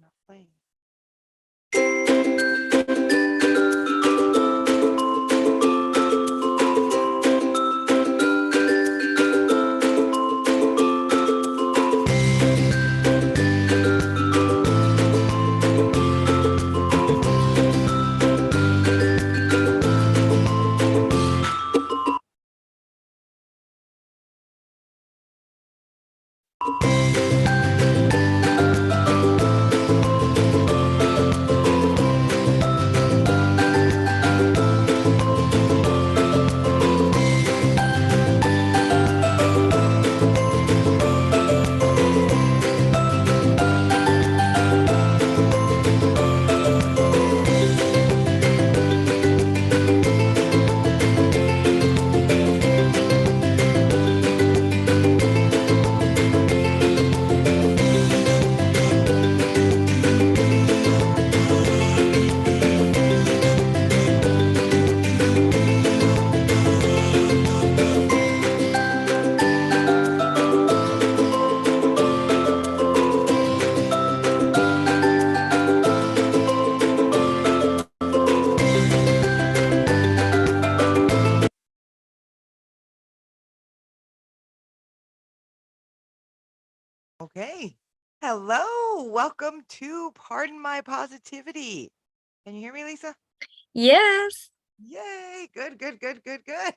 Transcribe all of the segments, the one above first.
not playing. Okay. Hello. Welcome to Pardon My Positivity. Can you hear me, Lisa? Yes. Yay. Good, good, good, good, good.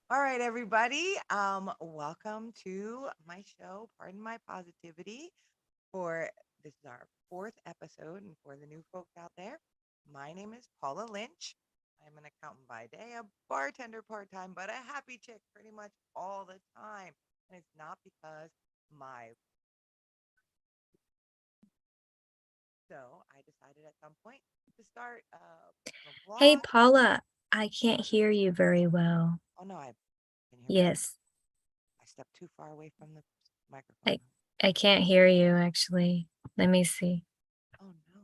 All right, everybody. Welcome to my show, Pardon My Positivity. For this is our fourth episode, and for the new folks out there, my name is Paula Lynch. I'm an accountant by day, a bartender part-time, but a happy chick pretty much all the time. And it's not because my so I decided at some point to start a Hey, blog. Paula, I can't hear you very well. Oh no, I can you hear me now? Yes, I stepped too far away from the microphone. I I can't hear you actually. Let me see. Oh no.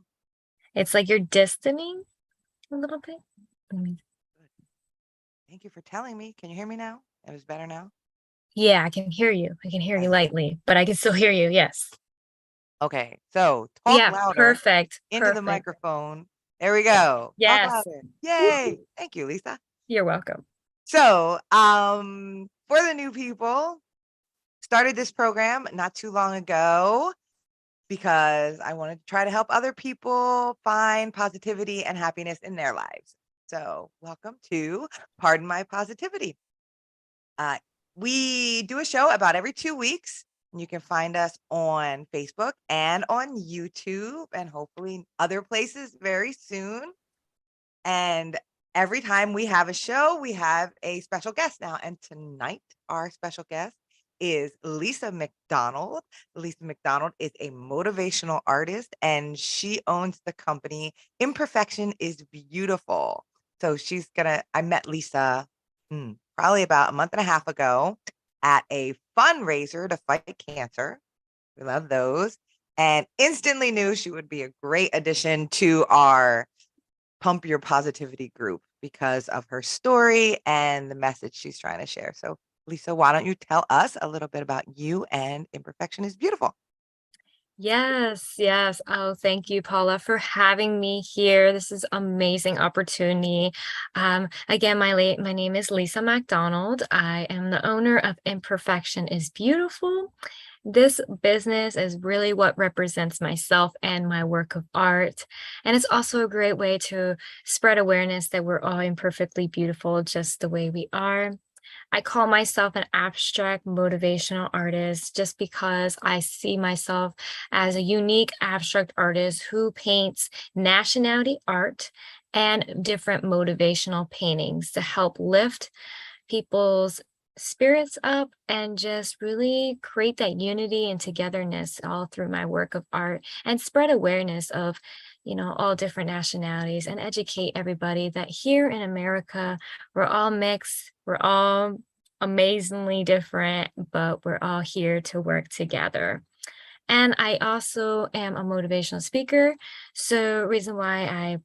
It's like you're distancing a little bit. Let me- Good. Thank you for telling me. Can you hear me now? It was better now. Yeah, I can hear you. I can hear you Yes. lightly, but I can still hear you. Yes. Okay. So talk Yeah, louder perfect. into the Perfect. microphone. There we go. Talk Yes. louder. Woo. Yay. Thank you, Lisa. You're welcome. So, for the new people, started this program not too long ago because I wanted to try to help other people find positivity and happiness in their lives. So, welcome to Pardon My Positivity. Uh, we do a show about every 2 weeks. And you can find us on Facebook and on YouTube and hopefully other places very soon. And every time we have a show, we have a special guest now. And tonight, our special guest is Lisa MacDonald. Lisa MacDonald is a motivational artist and she owns the company Imperfection is Beautiful. So I met Lisa probably about a month and a half ago at a fundraiser to fight cancer. We love those. And instantly knew she would be a great addition to our Pump Your Positivity group because of her story and the message she's trying to share. So, Lisa, why don't you tell us a little bit about you and Imperfection is Beautiful? Yes, yes. Oh, thank you, Paula, for having me here. This is amazing opportunity. Again, my name is Lisa MacDonald. I am the owner of Imperfection is Beautiful. This business is really what represents myself and my work of art. And it's also a great way to spread awareness that we're all imperfectly beautiful just the way we are. I call myself an abstract motivational artist just because I see myself as a unique abstract artist who paints nationality art and different motivational paintings to help lift people's spirits up and just really create that unity and togetherness all through my work of art and spread awareness of all different nationalities and educate everybody that here in America we're all mixed, we're all amazingly different, but we're all here to work together. And I also am a motivational speaker. So reason why I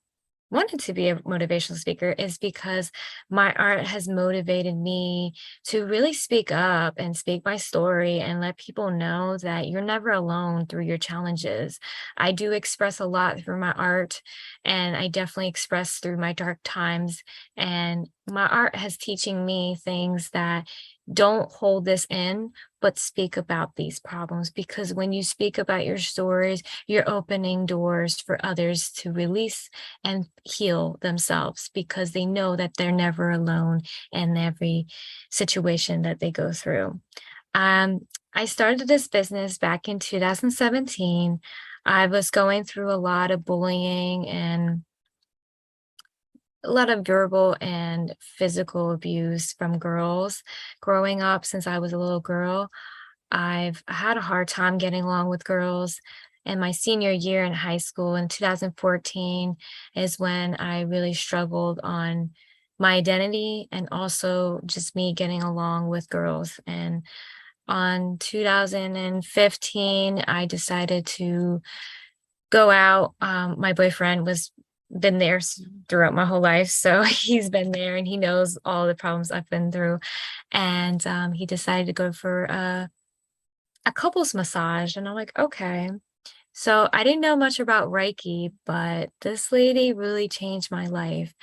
wanted to be a motivational speaker is because my art has motivated me to really speak up and speak my story and let people know that you're never alone through your challenges. I do express a lot through my art, and I definitely express through my dark times. And my art has teaching me things that don't hold this in, but speak about these problems, because when you speak about your stories, you're opening doors for others to release and heal themselves, because they know that they're never alone in every situation that they go through. I started this business back in 2017. I was going through a lot of bullying and a lot of verbal and physical abuse from girls growing up since I was a little girl. I've had a hard time getting along with girls. And my senior year in high school in 2014 is when I really struggled on my identity and also just me getting along with girls. And on 2015, I decided to go out. My boyfriend was been there throughout my whole life, so he's been there and he knows all the problems I've been through. And he decided to go for a couples massage, and I'm like, okay. So I didn't know much about Reiki, but this lady really changed my life.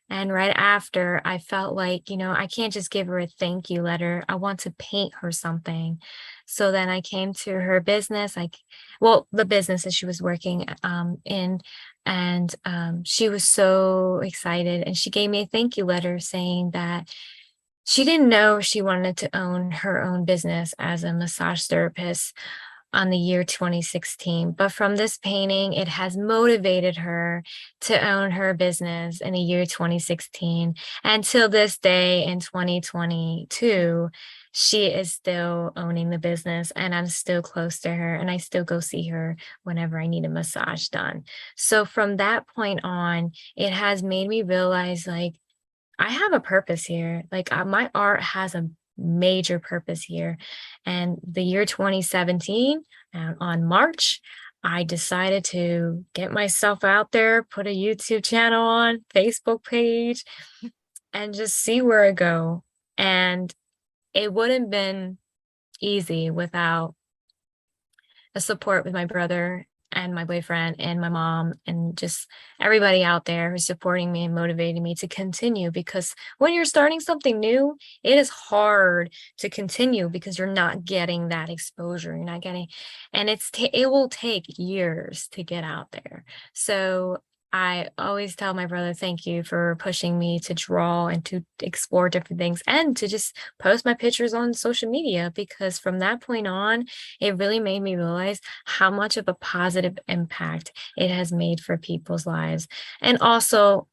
And right after, I felt like, I can't just give her a thank you letter. I want to paint her something. So then I came to her business, well, the business that she was working in, and she was so excited. And she gave me a thank you letter saying that she didn't know she wanted to own her own business as a massage therapist on the year 2016. But from this painting, it has motivated her to own her business in the year 2016. And till this day in 2022, she is still owning the business, and I'm still close to her, and I still go see her whenever I need a massage done. So from that point on, it has made me realize, like, I have a purpose here. Like, my art has a major purpose here. And the year 2017, on March, I decided to get myself out there, put a YouTube channel on, Facebook page, and just see where I go. And it wouldn't have been easy without a support with my brother and my boyfriend and my mom and just everybody out there who's supporting me and motivating me to continue, because when you're starting something new, it is hard to continue because you're not getting that exposure, you're not getting, and it will take years to get out there. So I always tell my brother, thank you for pushing me to draw and to explore different things and to just post my pictures on social media, because from that point on, it really made me realize how much of a positive impact it has made for people's lives. And also,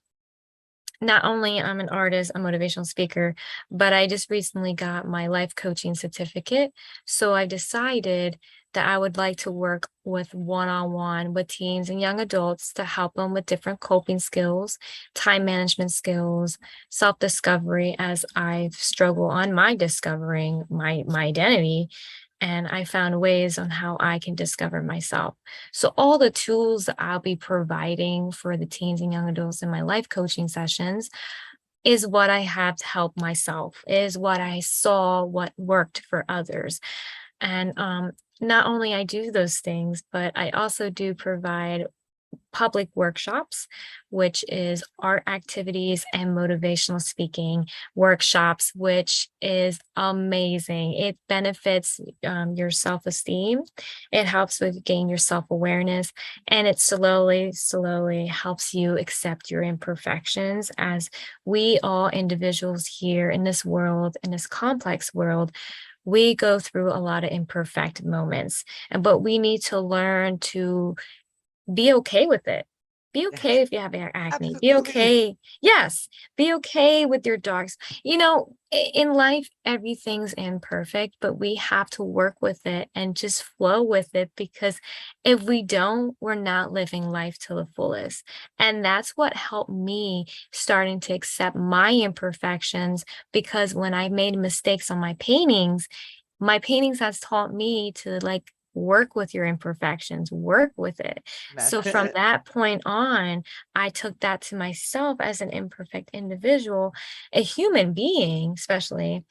not only I'm an artist, a motivational speaker, but I just recently got my life coaching certificate. So I decided that I would like to work with one-on-one with teens and young adults to help them with different coping skills, time management skills, self-discovery, as I've struggled on my discovering my identity, and I found ways on how I can discover myself. So all the tools that I'll be providing for the teens and young adults in my life coaching sessions is what I have to help myself, is what I saw what worked for others. And not only I do those things, but I also do provide public workshops, which is art activities and motivational speaking workshops, which is amazing. It benefits your self-esteem. It helps with gain your self-awareness, and it slowly helps you accept your imperfections, as we all individuals here in this world, in this complex world, we go through a lot of imperfect moments, but we need to learn to be okay with it. Be Yes, okay if you have acne. Be absolutely. okay. Yes, be okay with your dogs. In life, everything's imperfect, but we have to work with it and just flow with it, because if we don't, we're not living life to the fullest. And that's what helped me starting to accept my imperfections, because when I made mistakes on my paintings has taught me to, like, work with your imperfections, work with it. So That's from it. that point on, I took that to myself as an imperfect individual, a human being, especially,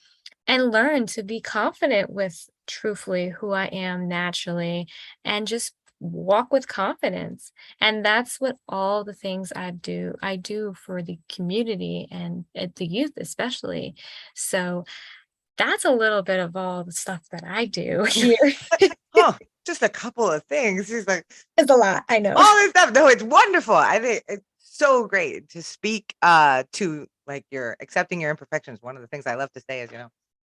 and learn to be confident with truthfully who I am naturally and just walk with confidence. And that's what all the things I do for the community and the youth, especially. So that's a little bit of all the stuff that I do here. Oh, just a couple of things. She's like, It's a lot, I know. all this stuff. No, it's wonderful. I think it's so great to speak to like your accepting your imperfections. One of the things I love to say is,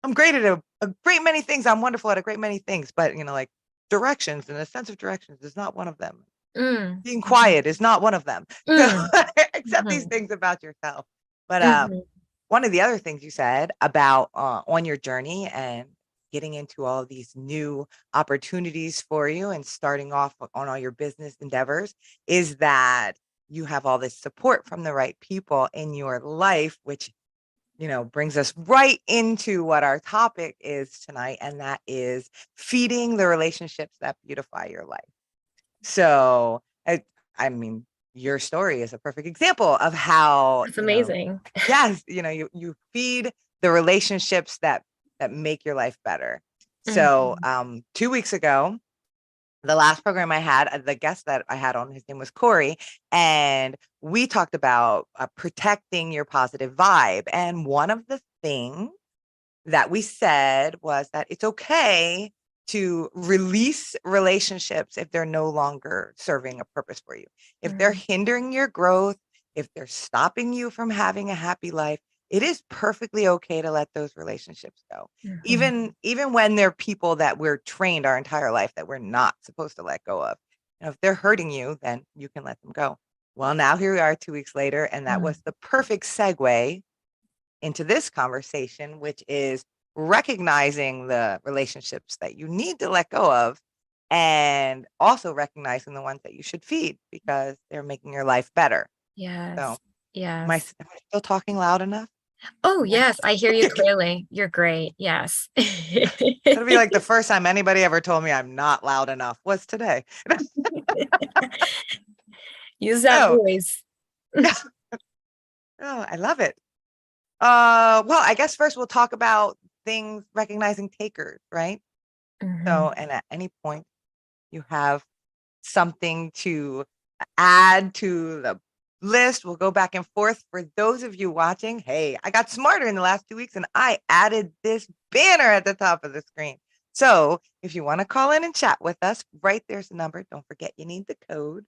I'm great at a great many things. I'm wonderful at a great many things, but like directions and a sense of directions is not one of them. Mm, Being mhm, quiet is not one of them. So mm, accept these mhm, things about yourself. But mhm. one of the other things you said about on your journey and getting into all of these new opportunities for you and starting off on all your business endeavors is that you have all this support from the right people in your life, which brings us right into what our topic is tonight, and that is feeding the relationships that beautify your life. So, I mean, your story is a perfect example of how, That's amazing. yes, you feed the relationships that make your life better. So, Mhm, 2 weeks ago, the last program I had, the guest that I had on, his name was Corey, and we talked about protecting your positive vibe. And one of the things that we said was that it's okay to release relationships if they're no longer serving a purpose for you. If they're mhm, hindering your growth, if they're stopping you from having a happy life, it is perfectly okay to let those relationships go. mhm. Even when they're people that we're trained our entire life that we're not supposed to let go of. If they're hurting you, then you can let them go. Well, now here we are 2 weeks later, and that Mm. was the perfect segue into this conversation, which is recognizing the relationships that you need to let go of and also recognizing the ones that you should feed because they're making your life better. So, Yes, am yes. I still talking loud enough? Oh, Yeah. yes, I hear you clearly. You're great, yes. That'll be like the first time anybody ever told me I'm not loud enough was today. Use that Oh, voice. yeah. Oh, I love it. Well, I guess first we'll talk about things recognizing takers, right? So, Mhm. and at any point you have something to add to the list. We'll go back and forth. For those of you watching, hey, I got smarter in the last 2 weeks and I added this banner at the top of the screen. So if you want to call in and chat with us, right there's the number. Don't forget you need the code.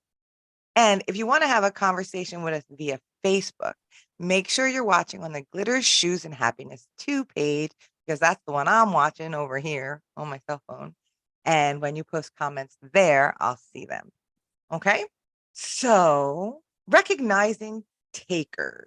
And if you want to have a conversation with us via Facebook, make sure you're watching on the Glitter Shoes and Happiness 2 page because that's the one I'm watching over here on my cell phone. And when you post comments there, I'll see them. Okay. So recognizing takers.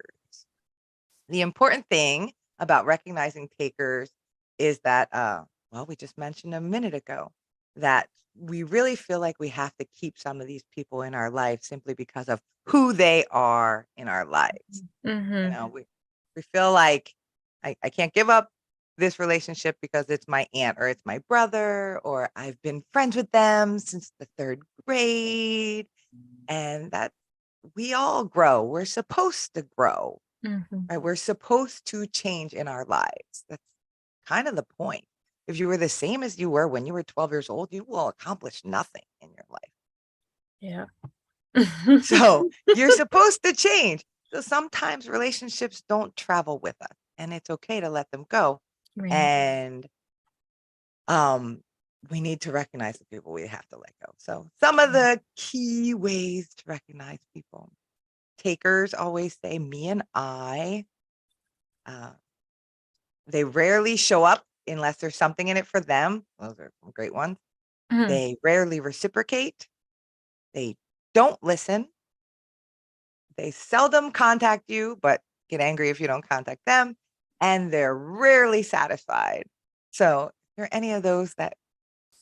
The important thing about recognizing takers is that, well, we just mentioned a minute ago that we really feel like we have to keep some of these people in our life simply because of who they are in our lives. Mhm, We feel like I can't give up this relationship because it's my aunt or it's my brother or I've been friends with them since the third grade and that we all grow. We're supposed to grow, mhm. right? We're supposed to change in our lives. That's kind of the point. If you were the same as you were when you were 12 years old, you will accomplish nothing in your life. Yeah. So you're supposed to change. So sometimes relationships don't travel with us, and it's okay to let them go. Right. And um, we need to recognize the people we have to let go. So some of the key ways to recognize people. Takers always say me and I. Uh, they rarely show up unless there's something in it for them. Those are some great ones. Mhm. They rarely reciprocate. They don't listen. They seldom contact you, but get angry if you don't contact them. And they're rarely satisfied. So, are there any of those that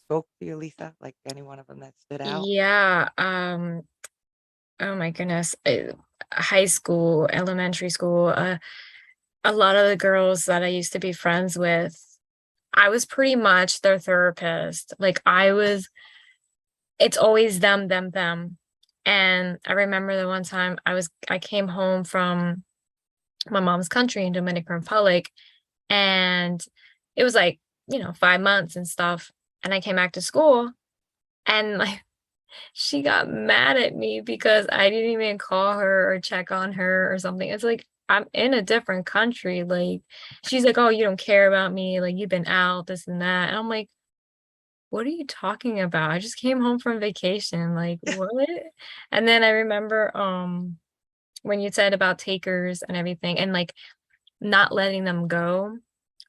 spoke to you, Lisa? Like any one of them that stood out? Yeah, oh my goodness, high school, elementary school, a lot of the girls that I used to be friends with, I was pretty much their therapist. Like it's always them, them, them. And I remember the one time I came home from my mom's country in Dominican Republic, and it was like, 5 months and stuff. And I came back to school, and like she got mad at me because I didn't even call her or check on her or something. It's like I'm in a different country. Like she's like, "Oh, you don't care about me. Like you've been out, this and that." And I'm like, "What are you talking about? I just came home from vacation. Like what?" And then I remember when you said about takers and everything and like not letting them go.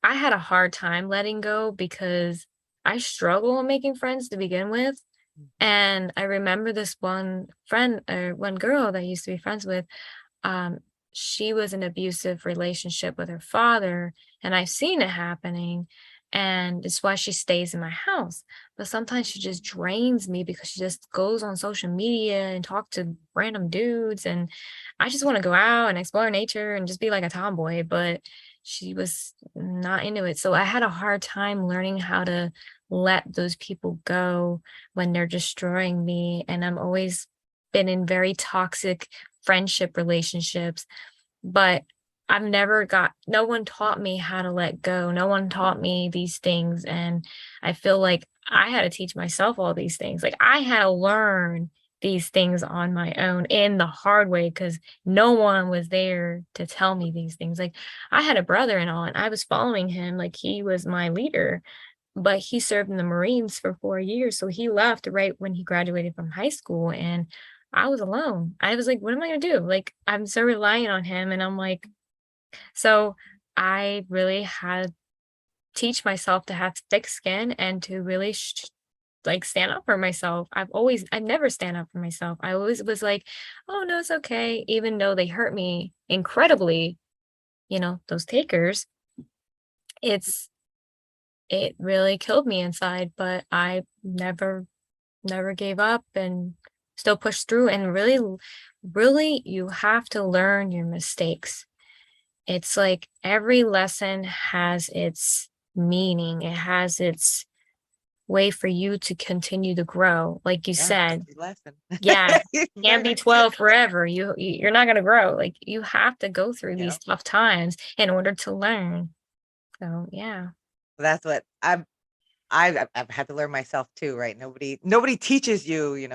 I had a hard time letting go because I struggle in making friends to begin with. Mhm. And I remember this one friend or one girl that I used to be friends with, um, she was in an abusive relationship with her father, and I've seen it happening, and it's why she stays in my house. But sometimes she just drains me because she just goes on social media and talk to random dudes, and I just want to go out and explore nature and just be like a tomboy, but she was not into it. So I had a hard time learning how to let those people go when they're destroying me, and I'm always been in very toxic friendship relationships, but I've never got no one taught me how to let go. No one taught me these things, and I feel like I had to teach myself all these things. Like I had to learn these things on my own in the hard way because no one was there to tell me these things. Like I had a brother and all, and I was following him like he was my leader, but he served in the Marines for 4 years, so he left right when he graduated from high school, and I was alone. I was like, "What am I gonna do?" Like, I'm so reliant on him, and I'm like so I really had to teach myself to have thick skin and to really like stand up for myself. I never stand up for myself. I always was like, "Oh, no, it's okay," even though they hurt me incredibly, those takers. It's it really killed me inside, but I never gave up and still pushed through and really you have to learn your mistakes. It's like every lesson has its meaning. It has its way for you to continue to grow. Like you Yeah, said, that's the lesson. yeah, can't be Very, 12 forever. You're not gonna grow. Like you have to go through you these know, tough times in order to learn. So yeah. that's what I've had to learn myself too, right? Nobody teaches you,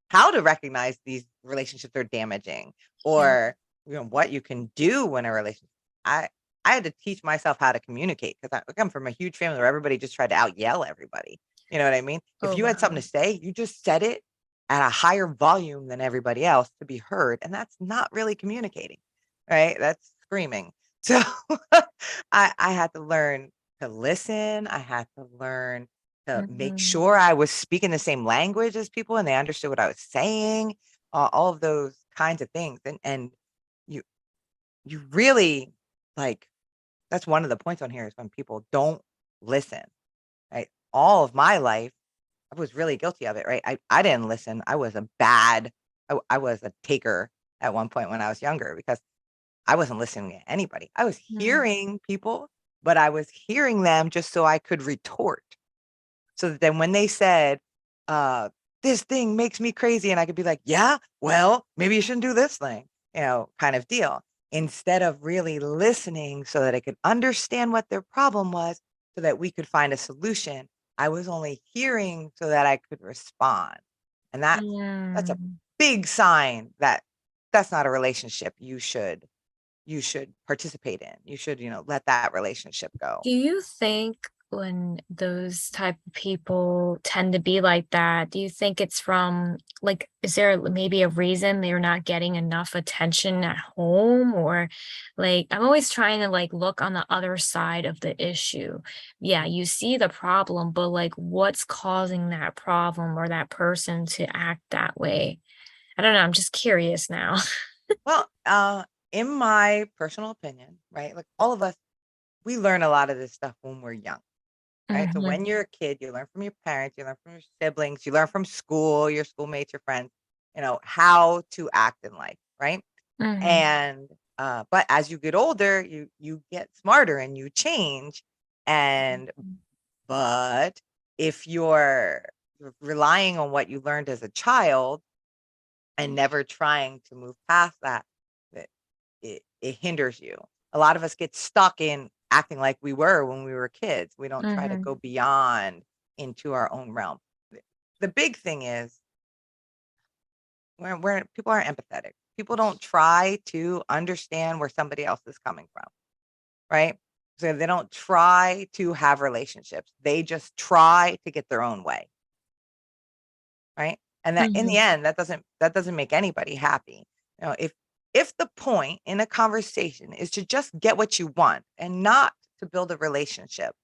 how to recognize these relationships are damaging Yeah. or what you can do when a relationship. I I had to teach myself how to communicate because I come from a huge family where everybody just tried to out yell everybody. You know what I mean? If Oh you had something wow. to say, you just said it at a higher volume than everybody else to be heard, and that's not really communicating, right? That's screaming. So I had to learn to listen. I had to learn to make Mhm. sure I was speaking the same language as people and they understood what I was saying, all of those kinds of things. And you you really like that's one of the points on here is when people don't listen. Right. All of my life, I was really guilty of it. Right. I didn't listen. I was a taker at one point when I was younger because I wasn't listening to anybody. I was Mm. hearing people, but I was hearing them just so I could retort. So that then when they said, "This thing makes me crazy," and I could be like, "Yeah, well, maybe you shouldn't do this thing," kind of deal. Instead of really listening so that I could understand what their problem was so that we could find a solution, I was only hearing so that I could respond. And that's a Mm. big sign that that's not a relationship you should participate in. You should, let that relationship go. Do you think when those type of people tend to be like that, do you think it's from like, is there maybe a reason they're not getting enough attention at home? Or like, I'm always trying to like look on the other side of the issue. Yeah, you see the problem, but like, what's causing that problem or that person to act that way? I don't know. I'm just curious now. Well, in my personal opinion, right? Like all of us, we learn a lot of this stuff when we're young, right? So Hmm. when you're a kid, you learn from your parents, you learn from your siblings, you learn from school, your schoolmates, your friends, how to act in life, right? Hmm. And but as you get older, you get smarter and you change. And but if you're relying on what you learned as a child and never trying to move past that, it hinders you. A lot of us get stuck in acting like we were when we were kids. We don't try to Mhm. go beyond into our own realm. The big thing is where people aren't empathetic. People don't try to understand where somebody else is coming from, right? So they don't try to have relationships. They just try to get their own way, right? And that in the Mhm. end, that doesn't make anybody happy. If the point in a conversation is to just get what you want and not to build a relationship,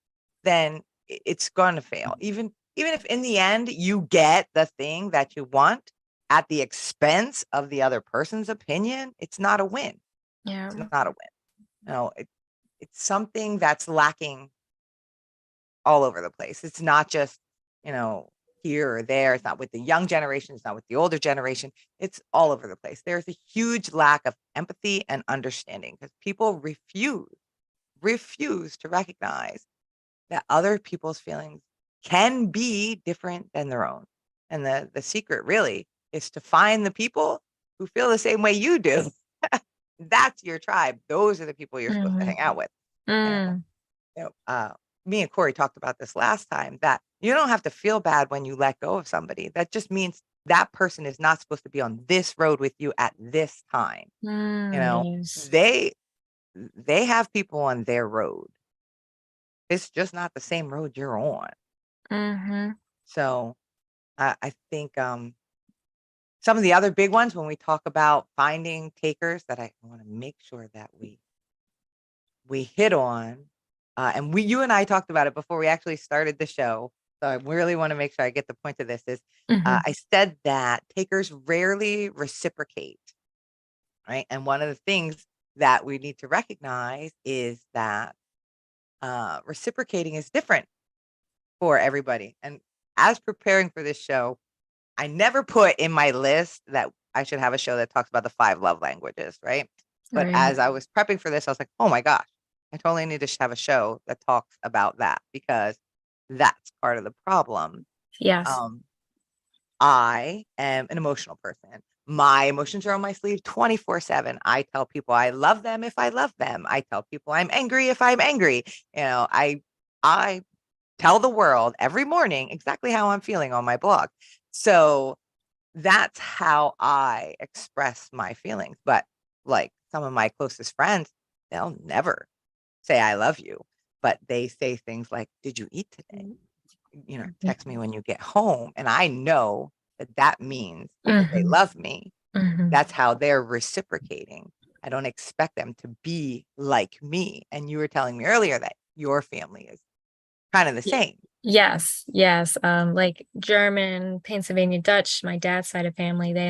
then it's going to fail. Even if in the end you get the thing that you want at the expense of the other person's opinion, it's not a win. Yeah. It's not a win. It's something that's lacking all over the place. It's not just, you know, here or there. It's not with the young generation. It's not with the older generation. It's all over the place. There's a huge lack of empathy and understanding because people refuse to recognize that other people's feelings can be different than their own. And the secret really is to find the people who feel the same way you do. That's your tribe. Those are the people you're supposed to Mhm. hang out with. You know, Mm. you know, me and Corey talked about this last time that you don't have to feel bad when you let go of somebody. That just means that person is not supposed to be on this road with you at this time. You Mm, know, yes. they have people on their road. It's just not the same road you're on. Mhm. So I think some of the other big ones when we talk about finding takers that I want to make sure that we hit on, and you and I talked about it before we actually started the show. So I really want to make sure I get the point of this is Mhm. I said that takers rarely reciprocate, right? And one of the things that we need to recognize is that reciprocating is different for everybody. And as preparing for this show, I never put in my list that I should have a show that talks about the 5 love languages, right? But Right. as I was prepping for this, I was like, "Oh my gosh, I totally need to have a show that talks about that because that's part of the problem." Yes. Um, I am an emotional person. My emotions are on my sleeve 24/7. I tell people I love them if I love them. I tell people I'm angry if I'm angry. I tell the world every morning exactly how I'm feeling on my blog. So that's how I express my feelings, but, like, some of my closest friends, they'll never say, "I love you," but they say things like, "Did you eat today?" "Text me when you get home," and I know that that means that they Mhm. love me. Mhm. That's how they're reciprocating. I don't expect them to be like me, and you were telling me earlier that your family is kinda the Ye same. Yes, yes, like German, Pennsylvania Dutch, my dad's side of family, they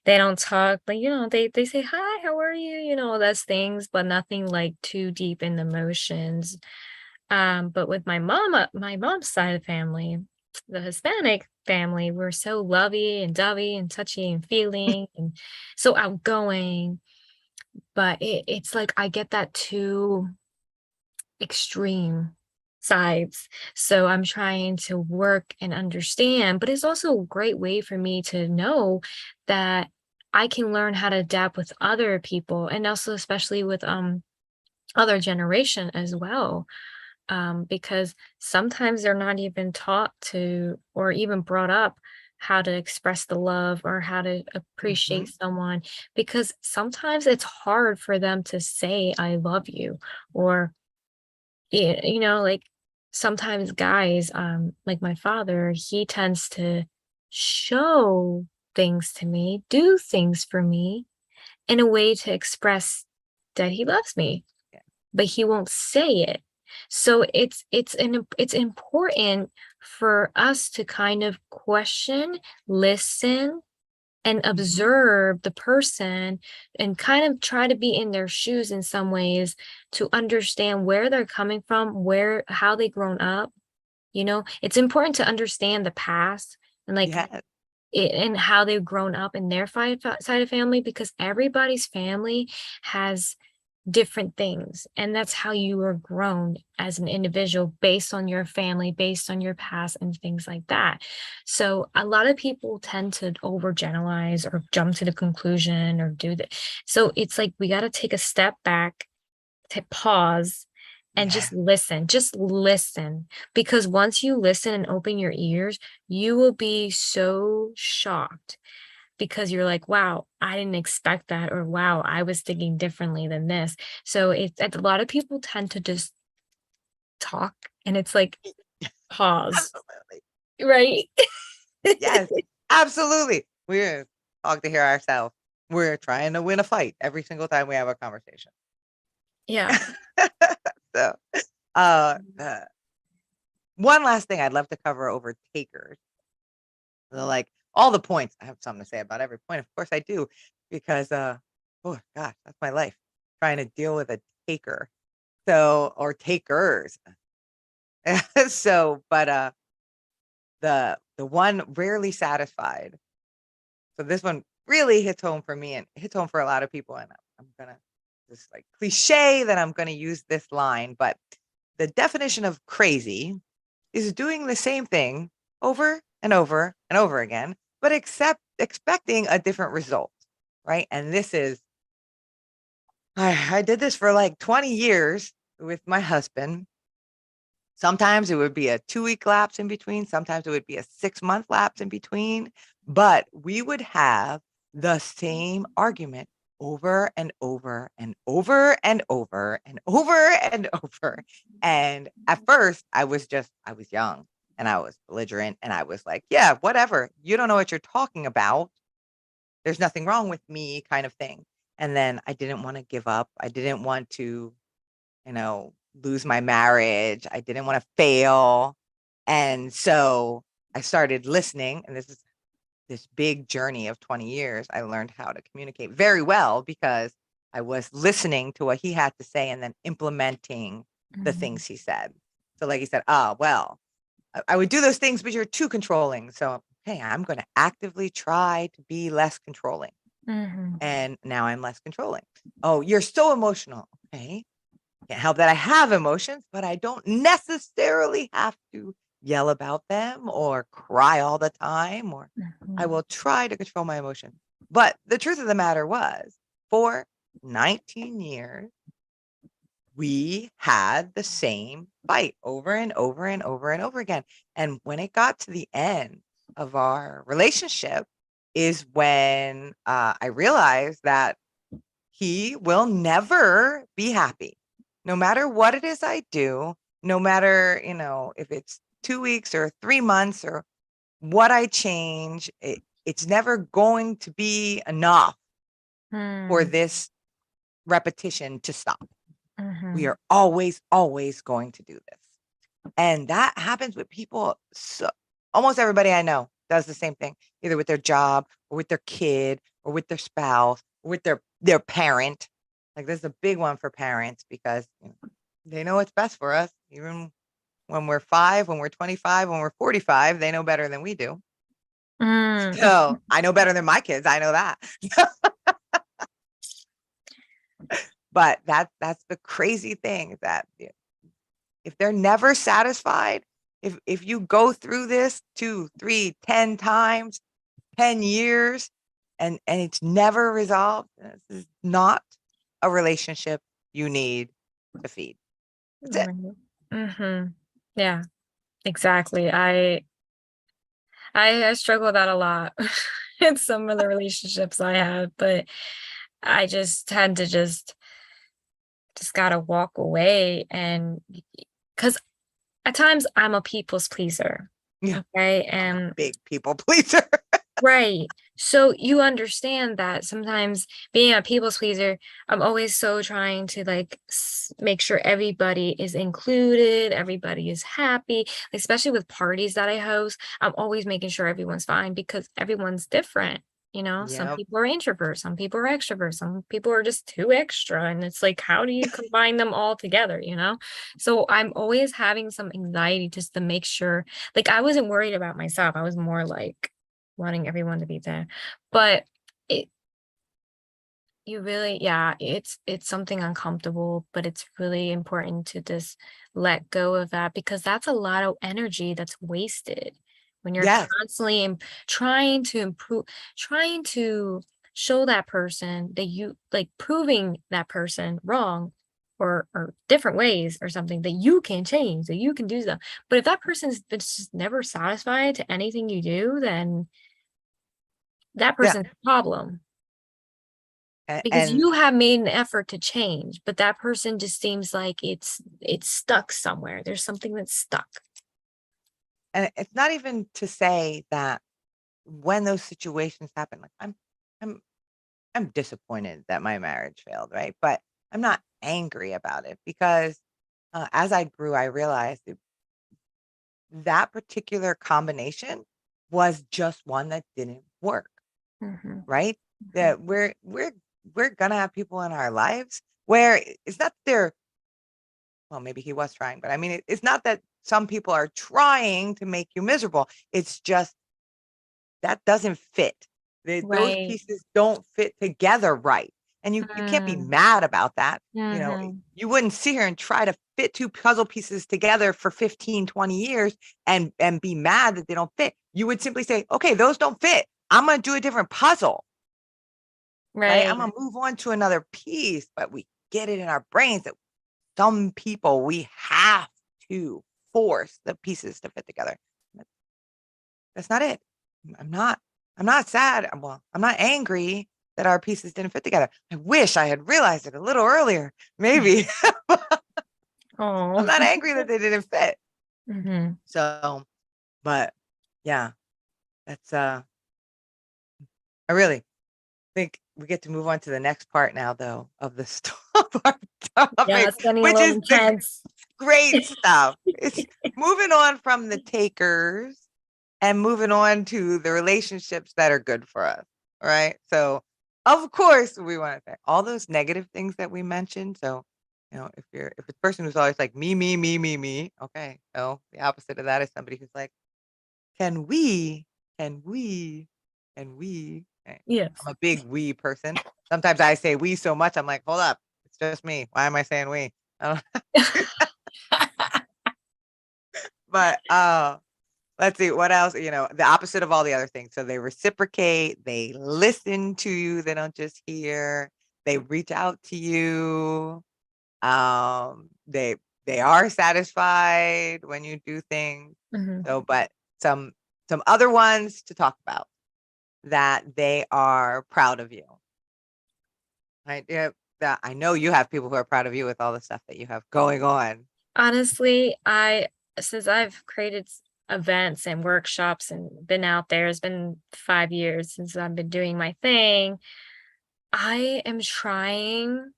don't talk, but, they say, "Hi, how are you?" Those things, but nothing, like, too deep in emotions. But with my mom's side of the family, the Hispanic family, we're so lovey and dovey and touchy and feeling and so outgoing, but it's like I get that too extreme sides. So I'm trying to work and understand, but it's also a great way for me to know that I can learn how to adapt with other people and also especially with other generation as well. Because sometimes they're not even taught to or even brought up how to express the love or how to appreciate Mhm. someone because sometimes it's hard for them to say I love you or like sometimes guys, like my father, he tends to show things to me, do things for me in a way to express that he loves me, Yeah. but he won't say it. So it's important for us to kind of question, listen, and Mhm. observe the person and kind of try to be in their shoes in some ways to understand where they're coming from, how they grown up. It's important to understand the past and like Yes. and how they've grown up in their side of family because everybody's family has different things. And that's how you are grown as an individual based on your family, based on your past, and things like that. So a lot of people tend to overgeneralize or jump to the conclusion or do that. So it's like we got to take a step back, to pause, and Yeah. just listen, because once you listen and open your ears, you will be so shocked, because you're like, wow, I didn't expect that, or wow, I was thinking differently than this. So it's a lot of people tend to just talk, and it's like, pause, Absolutely. right? Yes, absolutely. We're talk to hear ourselves. We're trying to win a fight every single time we have a conversation. Yeah. So, uh, one last thing I'd love to cover over takers. So, like all the points, I have something to say about every point. Of course, I do, because oh gosh, that's my life trying to deal with a taker. So, or takers. So, but the one rarely satisfied. So this one really hits home for me and hits home for a lot of people. And I'm gonna just like cliche that I'm gonna use this line, but the definition of crazy is doing the same thing over and over and over again, but expecting a different result, right? And this is I did this for like 20 years with my husband. Sometimes it would be a 2-week lapse in between. Sometimes it would be a 6-month lapse in between. But we would have the same argument over and over and over and over and over and over. And at first, I was young and I was belligerent and I was like, yeah, whatever. You don't know what you're talking about. There's nothing wrong with me, kind of thing. And then I didn't want to give up. I didn't want to, lose my marriage. I didn't want to fail. And so I started listening. And this is this big journey of 20 years. I learned how to communicate very well because I was listening to what he had to say and then implementing the Mhm, things he said. So, like he said, well, I would do those things, but you're too controlling. So, hey, I'm going to actively try to be less controlling. mhm, And now I'm less controlling. Oh, you're so emotional. Okay, can't help that I have emotions, but I don't necessarily have to yell about them or cry all the time, or I mhm, will try to control my emotions. But the truth of the matter was, for 19 years, we had the same fight over and over and over and over again. And when it got to the end of our relationship, is when I realized that he will never be happy. No matter what it is I do, no matter, if it's 2 weeks or 3 months or what I change, it's never going to be enough for mm, this repetition to stop. We mhm, are always, always going to do this. And that happens with people. So almost everybody I know does the same thing, either with their job or with their kid or with their spouse or with their parent. Like this is a big one for parents because they know what's best for us. Even when we're 5, when we're 25, when we're 45, they know better than we do. mm. So I know better than my kids. I know that. But that's the crazy thing that if they're never satisfied, if you go through this 2, 3, 10 times, 10 years, and it's never resolved, this is not a relationship you need to feed. That's it. Right. Mhm. Yeah, exactly. I struggle with that a lot in some of the relationships I have, but I just tend to just gotta walk away, and because at times I'm a people's pleaser. Yeah, Okay. I'm a And big people pleaser. right. So you understand that sometimes being a people's pleaser, I'm always so trying to like make sure everybody is included, everybody is happy, especially with parties that I host. I'm always making sure everyone's fine because everyone's different. Some Yep. people are introverts, some people are extroverts, some people are just too extra. And it's like, how do you combine them all together? So I'm always having some anxiety just to make sure, like, I wasn't worried about myself. I was more like, wanting everyone to be there. But it You really, yeah, it's something uncomfortable, but it's really important to just let go of that because that's a lot of energy that's wasted when you're Yes. constantly trying to improve, trying to show that person that you like proving that person wrong or different ways or something that you can change, that you can do stuff. But if that person's just never satisfied to anything you do, then that Yeah. person's a problem. Because And you have made an effort to change, but that person just seems like it's stuck somewhere. There's something that's stuck. and it's not even to say that when those situations happen, like I'm I'm disappointed that my marriage failed, right? But I'm not angry about it because as I grew, I realized that particular combination was just one that didn't work, Mhm, right? mhm. That we're gonna have people in our lives where it's not that they're well, maybe he was trying, but I mean, it's not that some people are trying to make you miserable. It's just that doesn't fit. Those Right. pieces don't fit together right. And you can't be Mm, mad about that. mhm. You wouldn't sit here and try to fit 2 puzzle pieces together for 15, 20 years and be mad that they don't fit. You would simply say, "Okay, those don't fit. I'm gonna do a different puzzle, right? I'm Right. gonna move on to another piece." But we get it in our brains that some people, we have to force the pieces to fit together. That's not it. I'm not I'm not sad. Well, I'm not angry that our pieces didn't fit together. I wish I had realized it a little earlier, maybe. I'm Oh. not angry that they didn't fit. Mhm. So, but yeah, that's I really think we get to move on to the next part now though of the of our Yeah, topic, it's getting a which little is the intense. great stuff. It's moving on from the takers and moving on to the relationships that are good for us, right? So, of course, we want to say all those negative things that we mentioned. So, if it's a person who's always like me, okay. So the opposite of that is somebody who's like, can we, can we, can we? Okay. Yes. I'm a big we person. Sometimes I say we so much, I'm like, hold up, it's just me. Why am I saying we? I don't but let's see what else, the opposite of all the other things. So they reciprocate, they listen to you, they don't just hear, they reach out to you. They are satisfied when you do things. Mhm. So, but some some other ones to talk about that they are proud of you. Right? Yeah, that I know you have people who are proud of you with all the stuff that you have going on. Honestly, I since I've created events and workshops and been out there, it's been 5 years since I've been doing my thing. I am trying.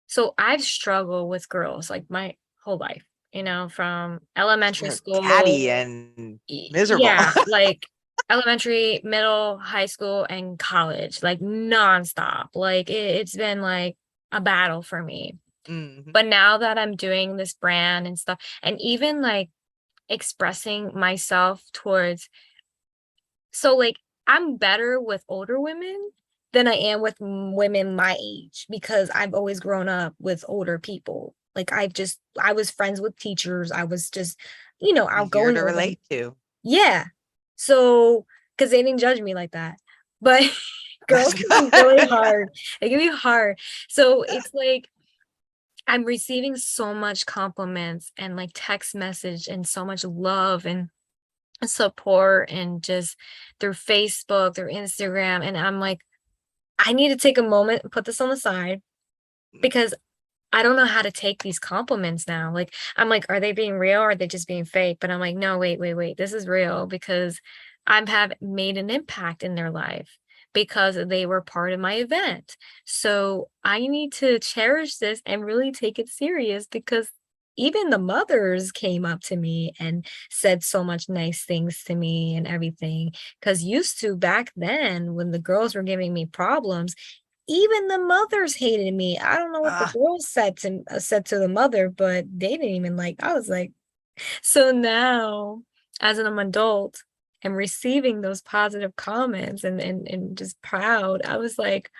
So I've struggled with girls like my whole life, from elementary They're catty school. and miserable. Yeah, like elementary, middle, high school, and college, like nonstop. Like it's been like a battle for me. Mhm. But now that I'm doing this brand and stuff, and even like expressing myself towards, so like I'm better with older women than I am with women my age because I've always grown up with older people. Like I was friends with teachers. I was just, Easier outgoing to with them. relate to. Yeah. So, because they didn't judge me like that. But That's girls can be really good. hard. They can be hard. So it's like I'm receiving so much compliments and like text message and so much love and support and just through Facebook, through Instagram. And I'm like, I need to take a moment and put this on the side because I don't know how to take these compliments now. Like, I'm like, are they being real or are they just being fake? But I'm like, no, wait, wait, wait. This is real because I've have made an impact in their life because they were part of my event. So I need to cherish this and really take it serious because even the mothers came up to me and said so much nice things to me and everything. Because used to back then, when the girls were giving me problems, even the mothers hated me. I don't know what the Ah, girls said to the mother, but they didn't even like I was like so now as an adult and receiving those positive comments and just proud, I was like,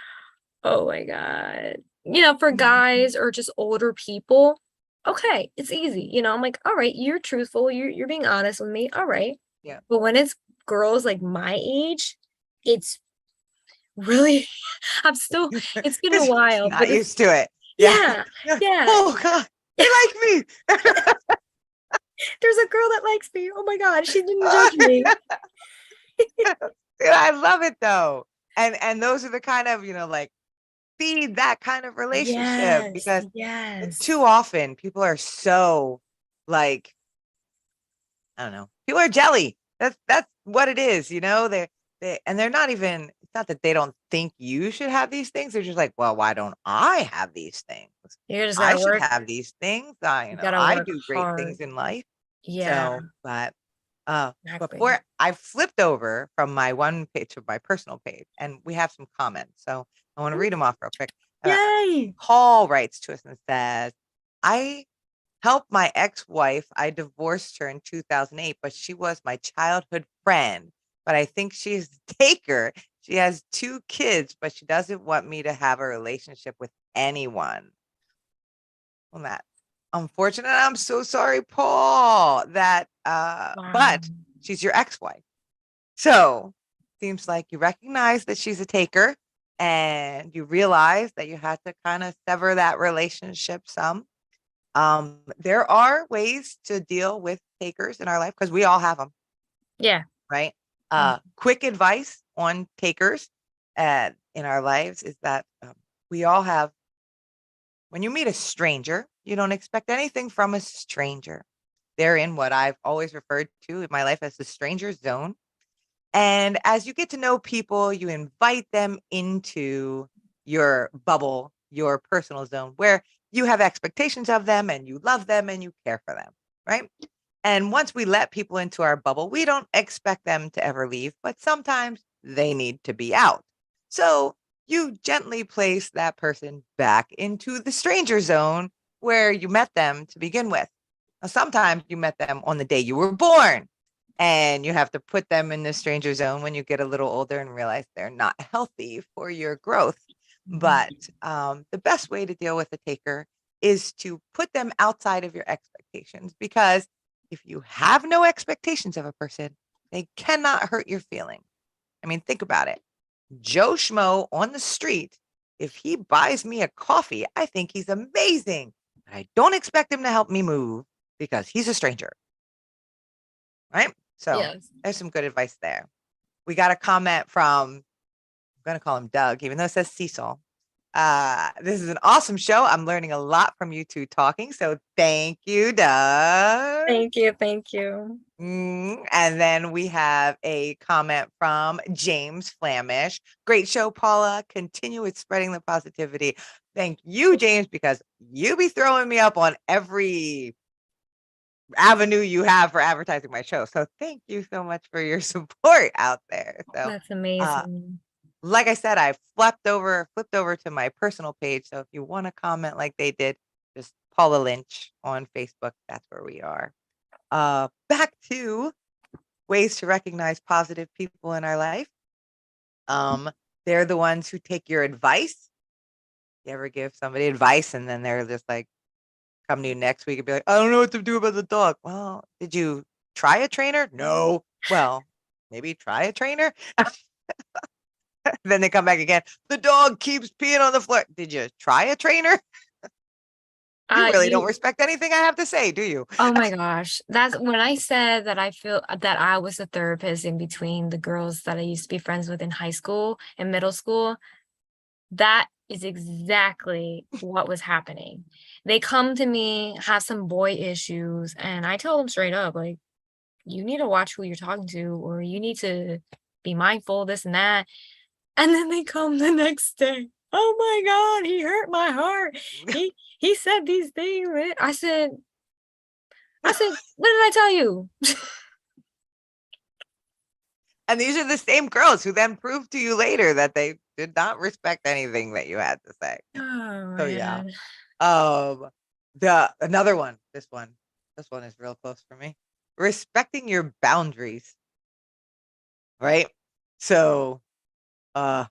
Oh my God. For guys or just older people, okay, it's easy. I'm like, all right, you're truthful, you're being honest with me. All right. Yeah. But when it's girls like my age, it's really I'm still it's been a Because while, not but it's used to it. Yeah. yeah, Yeah. yeah. Oh God, he likes me. There's a girl that likes me. Oh my God, she didn't judge me. Dude, I love it though. And those are the kind of, like feed that kind of relationship Yes, because too yes. often people are so like, I don't know, people are jelly. That's what it is, they're not even, it's not that they don't think you should have these things. They're just like, well, why don't I have these things? You just I gotta should work. have these things. I, You gotta I work do great things hard. in life. Yeah, So, but exactly. before I flipped over from my one page to my personal page, and we have some comments. So I want to read them off real quick. Yay! Paul writes to us and says, I helped my ex-wife. I divorced her in 2008, but she was my childhood friend. But I think she's a taker. She has 2 kids, but she doesn't want me to have a relationship with anyone. Well, that unfortunate. I'm so sorry, Paul. Wow. But she's your ex-wife. So seems like you recognize that she's a taker and you realize that you had to kind of sever that relationship some. There are ways to deal with takers in our life because we all have them, Yeah. right? Um, Quick advice on takers in our lives is that we all have, when you meet a stranger, you don't expect anything from a stranger. They're in what I've always referred to in my life as the stranger zone. And as you get to know people, you invite them into your bubble, your personal zone, where you have expectations of them and you love them and you care for them, right? And once we let people into our bubble, we don't expect them to ever leave, but sometimes they need to be out. So you gently place that person back into the stranger zone where you met them to begin with. Now, sometimes you met them on the day you were born, and you have to put them in the stranger zone when you get a little older and realize they're not healthy for your growth. But the best way to deal with a taker is to put them outside of your expectations, because if you have no expectations of a person, they cannot hurt your feelings. I mean, think about it. Joe Schmo on the street, if he buys me a coffee, I think he's amazing. But I don't expect him to help me move because he's a stranger, right? So yes. there's some good advice there. We got a comment from, I'm going to call him Doug, even though it says Cecil. This is an awesome show. I'm learning a lot from you two talking. So thank you, Doug. Thank you. Thank you. And then we have a comment from James Flamish. Great show, Paula. Continue with spreading the positivity. Thank you, James, because you be throwing me up on every avenue you have for advertising my show. So thank you so much for your support out there. So, That's uh, amazing. like I said, I flipped over to my personal page. So if you want to comment like they did, just Paula Lynch on Facebook. That's where we are. Back to ways to recognize positive people in our life. Um, they're the ones who take your advice. You ever give somebody advice and then they're just like, come to you next week and be like, I don't know what to do about the dog. Well, did you try a trainer? No. Well, maybe try a trainer. Then they come back again. The dog keeps peeing on the floor. Did you try a trainer? You really don't You respect anything I have to say, do you? Oh my gosh. That's when I said that I feel that I was a therapist in between the girls that I used to be friends with in high school and middle school. That is exactly what was happening. They come to me, have some boy issues, and I tell them straight up, like, you need to watch who you're talking to, or you need to be mindful, this and that. And then they come the next day. Oh my God, he hurt my heart. He said these things. I said, what did I tell you? And these are the same girls who then prove to you later that they did not respect anything that you had to say. Oh So yeah. man. The another one, this one is real close for me. Respecting your boundaries, right? So, uh,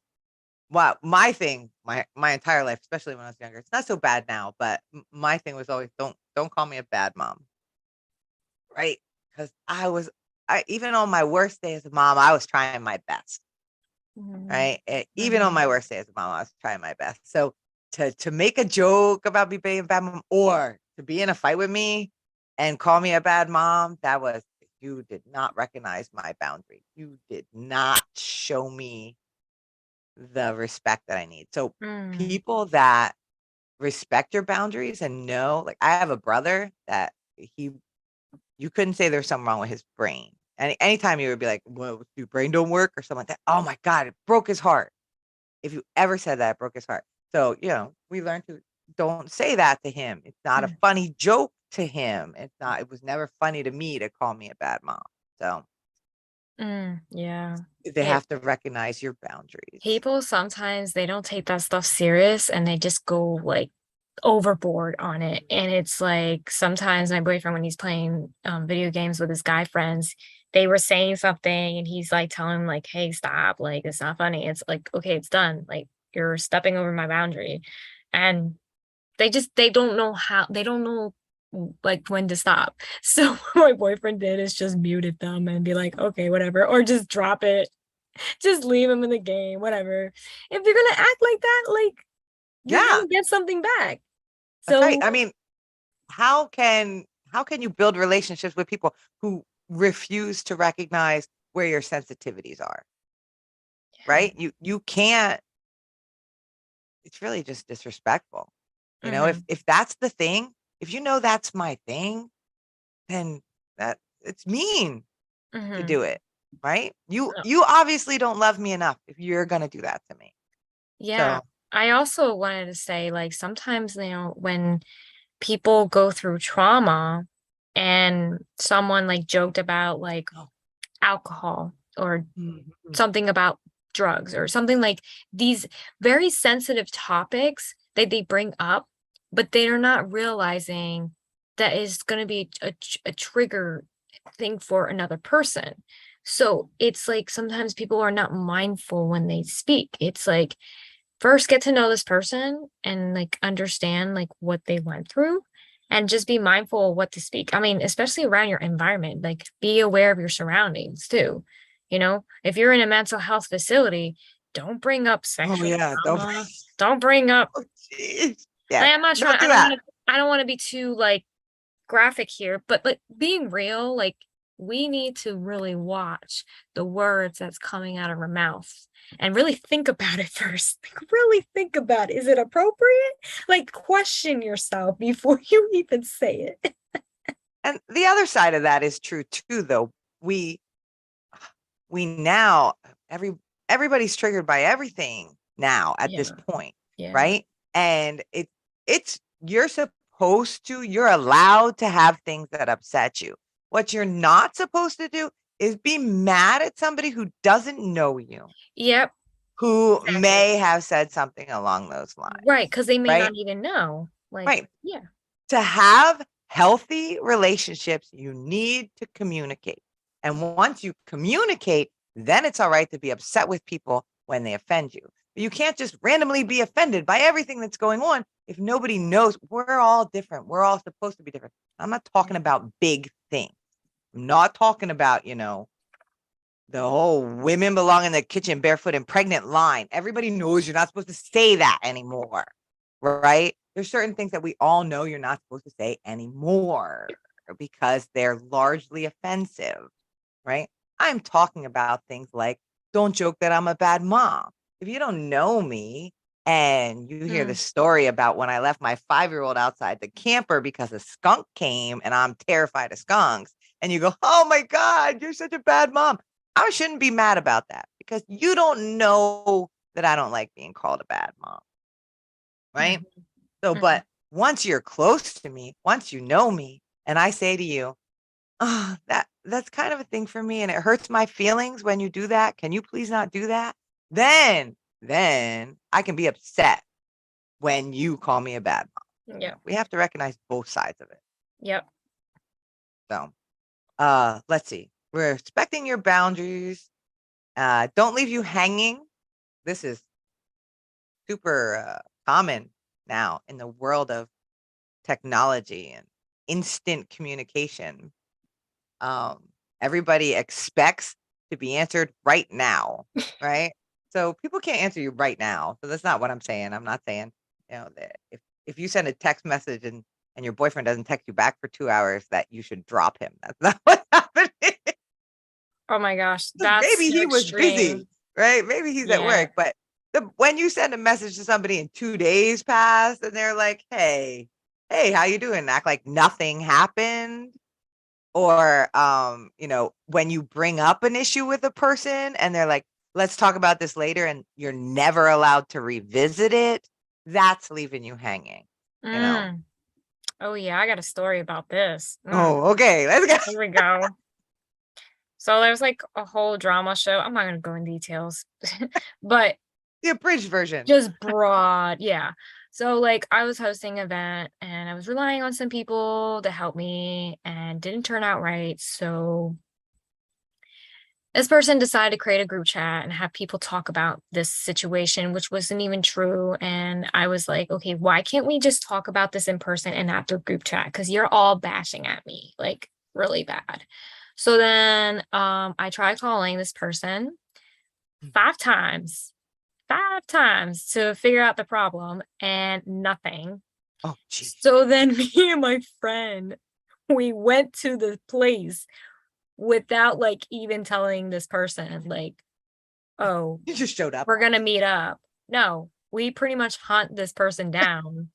Well, my thing, my entire life, especially when I was younger, it's not so bad now, but my thing was always don't call me a bad mom, right? Because I even on my worst day as a mom, I was trying my best, Mhm. right? Even on Mhm. my worst day as a mom, I was trying my best. So to make a joke about me being a bad mom, or to be in a fight with me and call me a bad mom, that was, you did not recognize my boundary. You did not show me the respect that I need. So Mm. people that respect your boundaries and know, like I have a brother that you couldn't say there's something wrong with his brain. And anytime you would be like, well, your brain don't work or something like that. Oh my God, it broke his heart. If you ever said that, it broke his heart. So, we learned to don't say that to him. It's not a Mm. funny joke to him. It was never funny to me to call me a bad mom. So Yeah. they have to recognize your boundaries. People sometimes they don't take that stuff serious and they just go like overboard on it. And it's like sometimes my boyfriend, when he's playing video games with his guy friends, they were saying something and he's like telling them like, hey, stop, like it's not funny. It's like, okay, it's done. Like you're stepping over my boundary. And they don't know how, they don't know like when to stop. So what my boyfriend did is just muted them and be like, okay, whatever, or just drop it, just leave him in the game, whatever. If you're gonna act like that, like you're Yeah, gonna get something back. that's right. So I mean, how can you build relationships with people who refuse to recognize where your sensitivities are, yeah. right? You can't. It's really just disrespectful. Mhm, If that's the thing, if you know that's my thing, then that it's mean to mhm. do it, right? You Uh, you obviously don't love me enough if you're gonna do that to me. yeah. So, I also wanted to say, like, sometimes, when people go through trauma and someone like joked about like alcohol or mhm. something about drugs or something like these very sensitive topics that they bring up, but they're not realizing that is going to be a trigger thing for another person. So it's like sometimes people are not mindful when they speak. It's like first get to know this person and like understand like what they went through and just be mindful of what to speak. I mean, especially around your environment, like be aware of your surroundings too. If you're in a mental health facility, don't bring up Oh sexual yeah, don't. trauma. Don't bring up, Oh, jeez. Yeah, like, I'm not trying, don't do that. I don't want to be too like graphic here, but like being real, like we need to really watch the words that's coming out of our mouth and really think about it first. Like really think about it. Is it appropriate? Like question yourself before you even say it. And the other side of that is true too, though. We we now everybody's triggered by everything now at this Yeah. point, Yeah. right? And it's you're allowed to have things that upset you. What you're not supposed to do is be mad at somebody who doesn't know you, Yep. who Exactly. may have said something along those lines, Right. Because they may right? not even know. Like, Right. yeah. To have healthy relationships, you need to communicate. And once you communicate, then it's all right to be upset with people when they offend you. But you can't just randomly be offended by everything that's going on if nobody knows. We're all different. We're all supposed to be different. I'm not talking about big things. I'm not talking about, the whole women belong in the kitchen barefoot and pregnant line. Everybody knows you're not supposed to say that anymore, right? There's certain things that we all know you're not supposed to say anymore because they're largely offensive, right? I'm talking about things like don't joke that I'm a bad mom. If you don't know me and you hear the Mm. story about when I left my 5-year-old outside the camper because a skunk came and I'm terrified of skunks, and you go, oh my God, you're such a bad mom. I shouldn't be mad about that because you don't know that I don't like being called a bad mom, right? Mhm. So, Mhm. but once you're close to me, once you know me, and I say to you, oh, that's kind of a thing for me, and it hurts my feelings when you do that. Can you please not do that? Then I can be upset when you call me a bad mom. Yep. We have to recognize both sides of it. Yep. So, let's see. We're respecting your boundaries. Don't leave you hanging. This is super common now in the world of technology and instant communication. Everybody expects to be answered right now, right? So people can't answer you right now. So that's not what I'm saying. I'm not saying, that if you send a text message and your boyfriend doesn't text you back for 2 hours, that you should drop him. That's not what's happening. Oh my gosh, 'Cause that's maybe so he was busy, extreme. right? Maybe he's at Yeah. work, but when you send a message to somebody and 2 days pass and they're like, "Hey, how you doing?" Act like nothing happened. Or, when you bring up an issue with a person and they're like, "Let's talk about this later," and you're never allowed to revisit it, that's leaving you hanging, you know? Mm. Oh yeah, I got a story about this. Oh, okay, let's go. Here we go. So there's like a whole drama show. I'm not gonna go in details, but The abridged version. just broad, yeah. So like I was hosting an event and I was relying on some people to help me and didn't turn out right. So this person decided to create a group chat and have people talk about this situation, which wasn't even true. And I was like, okay, why can't we just talk about this in person and not through group chat? Because you're all bashing at me, like really bad. So then I tried calling this person five times, 5 times to figure out the problem and nothing. Oh, geez. So then me and my friend, we went to the place without like even telling this person, like, oh, You just showed up we're on gonna it. meet up. No, we pretty much hunt this person down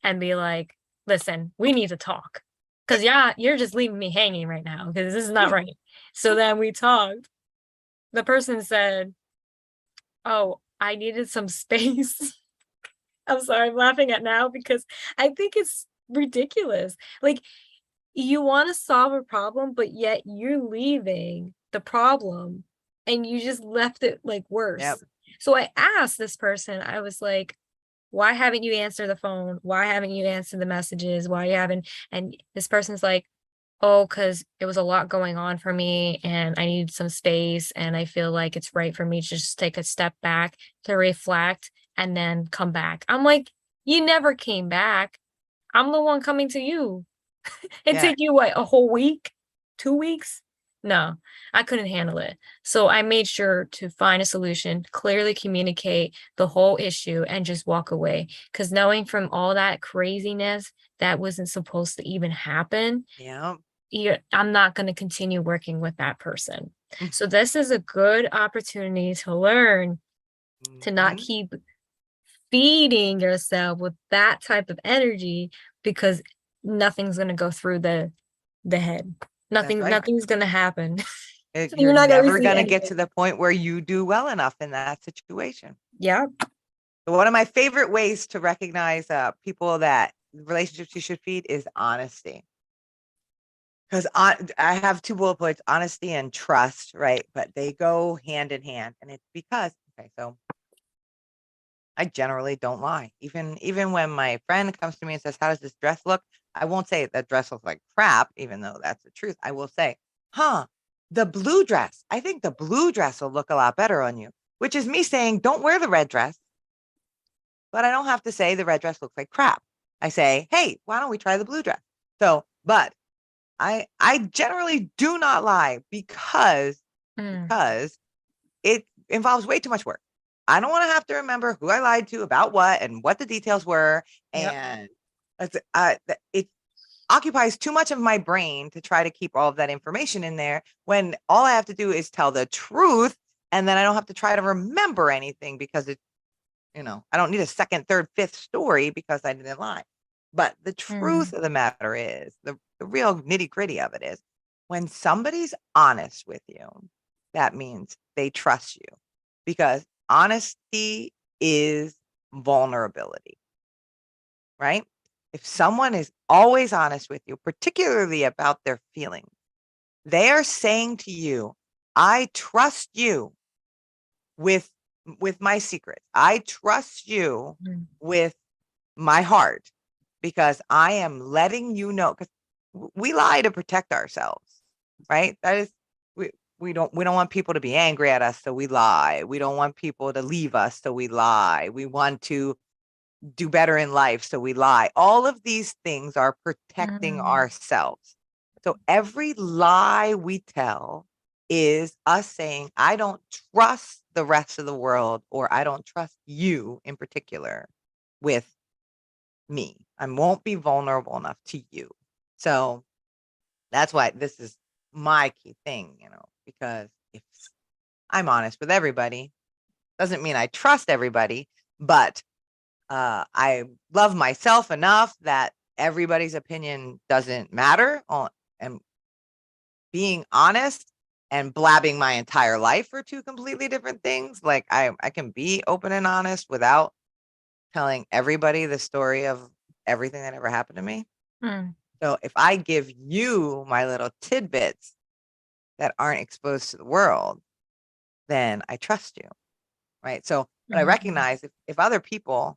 and be like, listen, we need to talk. Cause yeah, you're just leaving me hanging right now because this is not right. So then we talked. The person said, oh, I needed some space. I'm sorry, I'm laughing at now because I think it's ridiculous. Like, you want to solve a problem, but yet you're leaving the problem and you just left it like Yep. worse. So I asked this person, I was like, why haven't you answered the phone? Why haven't you answered the messages? Why you haven't? And this person's like, oh, because it was a lot going on for me and I need some space. And I feel like it's right for me to just take a step back to reflect and then come back. I'm like, you never came back. I'm the one coming to you. It Yeah. took you what, a whole week? 2 weeks? No, I couldn't handle it. So I made sure to find a solution, clearly communicate the whole issue, and just walk away. Because knowing from all that craziness that wasn't supposed to even happen, Yep. I'm not going to continue working with that person. Mm. So this is a good opportunity to learn to not Mhm. keep feeding yourself with that type of energy because nothing's going to go through the head. That's Nothing right. nothing's going to happen. So You're you're not going to never receive gonna get to anything. the point where you do well enough in that situation. Yeah. So one of my favorite ways to recognize, people that relationships you should feed is honesty. 'Cause I have 2 bullet points, honesty and trust, right? But they go hand in hand, and it's because okay, so I generally don't lie. Even when my friend comes to me and says, "How does this dress look?" I won't say that dress looks like crap, even though that's the truth. I will say, "Huh, the blue dress. I think the blue dress will look a lot better on you," which is me saying, "Don't wear the red dress." But I don't have to say the red dress looks like crap. I say, "Hey, why don't we try the blue dress?" So, but I generally do not lie Mm, because it involves way too much work. I don't wanna have to remember who I lied to about what and what the details were, yep. and it occupies too much of my brain to try to keep all of that information in there when all I have to do is tell the truth, and then I don't have to try to remember anything because I don't need a second, third, fifth story because I didn't lie. But the truth Mm, of the matter is, the real nitty-gritty of it is when somebody's honest with you, that means they trust you because honesty is vulnerability, right? If someone is always honest with you, particularly about their feelings, they are saying to you, I trust you with my secrets. I trust you mm, with my heart because I am letting you know because we lie to protect ourselves, right? That is we we don't want people to be angry at us, so we lie. We don't want people to leave us, so we lie. We want to do better in life, so we lie. All of these things are protecting ourselves. So every lie we tell is us saying, I don't trust the rest of the world, or I don't trust you in particular with me. I won't be vulnerable enough to you. So that's why this is my key thing, because if I'm honest with everybody, doesn't mean I trust everybody, but I love myself enough that everybody's opinion doesn't matter. And being honest and blabbing my entire life are two completely different things. Like I can be open and honest without telling everybody the story of everything that ever happened to me. So if I give you my little tidbits that aren't exposed to the world, then I trust you, right? So but I recognize if other people